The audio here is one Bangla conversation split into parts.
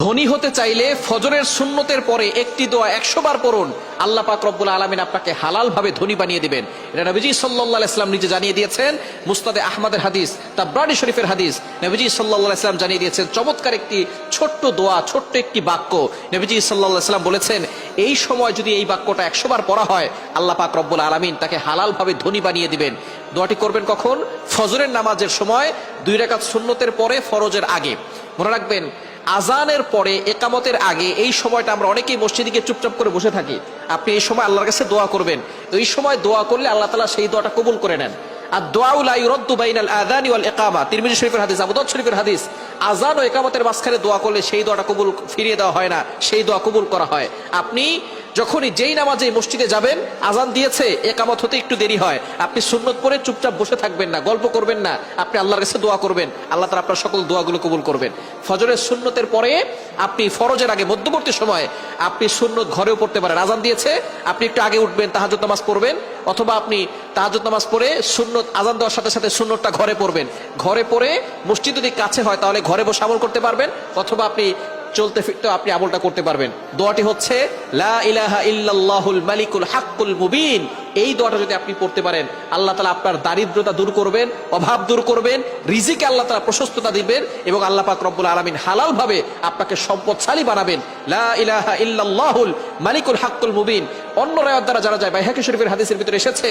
ধনী হতে চাইলে ফজরের সুন্নতের পরে একটি দোয়া 100 বার পড়ুন, আল্লাহ পাক রব্বুল আলামিন আপনাকে হালাল ভাবে ধনী বানিয়ে দিবেন। এটা নবীজি সাল্লাল্লাহু আলাইহি ওয়াসাল্লাম নিজে জানিয়ে দিয়েছেন। মুসনাদে আহমদের হাদিস, তাবরানী শরীফের হাদিস। নবীজি সাল্লাল্লাহু আলাইহি ওয়াসাল্লাম জানিয়ে দিয়েছেন চমৎকার একটি ছোট্ট দোয়া, ছোট্ট একটি বাক্য। নবীজি সাল্লাল্লাহু আলাইহি ওয়াসাল্লাম বলেছেন, এই সময় যদি এই বাক্যটা 100 বার পড়া হয়, আল্লাহ পাক রব্বুল আলামিন তাকে হালাল ভাবে ধনী বানিয়ে দিবেন। দোয়াটি করবেন কখন? ফজরের নামাজের সময়, 2 রাকাত সুন্নতের পরে, ফরজের আগে। মনে রাখবেন, আজানের পরে, একামতের আগে এই সময়টা আমরা অনেকেই মসজিদে গিয়ে চুপচাপ করে বসে থাকি। আপনি এই সময় আল্লাহর কাছে দোয়া করবেন। তো এই সময় দোয়া করলে আল্লাহ তাআলা সেই দোয়াটা কবুল করে নেন। আর দোয়া লা ইউরাদ্দু বাইনাল আযানি ওয়াল ইকামা, তিরমিজি শরীফের হাদিস, আবু দাউদ শরীফের হাদিস। আজান ও ইকামতের মাঝখানে দোয়া করলে সেই দোয়াটা কবুল ফিরিয়ে দেওয়া হয় না, সেই দোয়া কবুল করা হয়। আপনি যখনই যেই নামাজে মসজিদে যাবেন, আজান দিয়েছে, একামত হতে একটু দেরি হয়, আপনি সুন্নত পড়ে চুপচাপ বসে থাকবেন না, গল্প করবেন না, আপনি আল্লাহর কাছে দোয়া করবেন। আল্লাহ তাআলা আপনার সকল দোয়াগুলো কবুল করবেন। ফজরের সুন্নতের পরে আপনি ফরজের আগে মধ্যবর্তী সময়ে আপনি সুন্নত ঘরেও পড়তে পারেন। আজান দিয়েছে, আপনি একটু আগে উঠবেন, তাহাজ্জুদ নামাজ পড়বেন, অথবা আপনি তাহাজ্জুদ নামাজ পড়ে সুন্নত আজান দেওয়ার সাথে সাথে সুন্নতটা ঘরে পড়বেন। ঘরে পড়ে মসজিদ যদি কাছে হয় তাহলে ঘরে বসে আমল করতে পারবেন, অথবা আপনি চলতে ফিরতে আপনি আমলটা করতে পারবেন। দোয়াটি হচ্ছে লা ইলাহা ইল্লাল্লাহুল মালিকুল হাক্কুল মুবিন। এই দোয়াটা যদি আপনি পড়তে পারেন, আল্লাহ তাআলা আপনার দারিদ্রতা দূর করবেন, অভাব দূর করবেন, রিজিকে আল্লাহ তাআলা প্রশস্ততা দিবেন, এবং আল্লাহ পাক রব্বুল আলামিন হালাল ভাবে আপনাকে সম্পদশালী বানাবেন। লা ইলাহা ইল্লাল্লাহুল মালিকুল হাক্কুল মুবিন। অন্য রাওয়াত দ্বারা জানা যায়, বাইহাকী শরীফের হাদিসের ভিতরে এসেছে,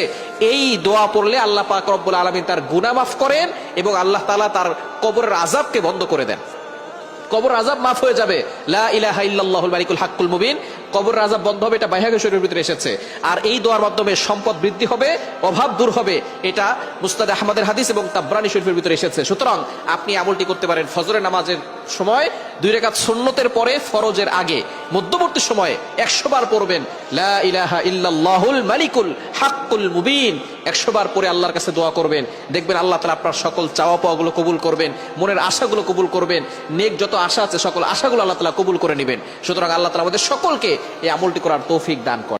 এই দোয়া পড়লে আল্লাহ পাক রব্বুল আলামিন তার গুনাহ মাফ করেন, এবং আল্লাহ তাআলা তার কবরের আযাবকে বন্ধ করে দেন। কবর আযাব মাফ হয়ে যাবে। লা ইলাহা ইল্লাল্লাহুল মালিকুল হাক্কুল মুবিন, কবর আযাব বন্ধ হবে। এটা বাইহাকী শরীফের ভিতরে এসেছে। আর এই দোয়ার মাধ্যমে সম্পদ বৃদ্ধি হবে, অভাব দূর হবে। এটা মুসনাদে আহমদের হাদিস এবং তাবরানী শরীফের ভিতরে এসেছে। সুতরাং আপনি আমলটি করতে পারেন ফজরের নামাজের সময়, 2 রাকাত সুন্নতের পরে, ফরজের আগে, মধ্যবর্তী সময়ে 100 বার পড়বেন লা ইলাহা ইল্লাল্লাহুল মালিকুল হাক্কুল মুবিন। 100 বার পরে আল্লাহর কাছে দোয়া করবেন। দেখবেন আল্লাহ তাআলা আপনার সকল চাওয়া পাওয়াগুলো কবুল করবেন, মনের আশাগুলো কবুল করবেন, নেক যত আশা আছে সকল আশাগুলো আল্লাহ তাআলা কবুল করে নেবেন। সুতরাং আল্লাহ তাআলা আমাদের সকলকে এই আমলটি করার তৌফিক দান করেন।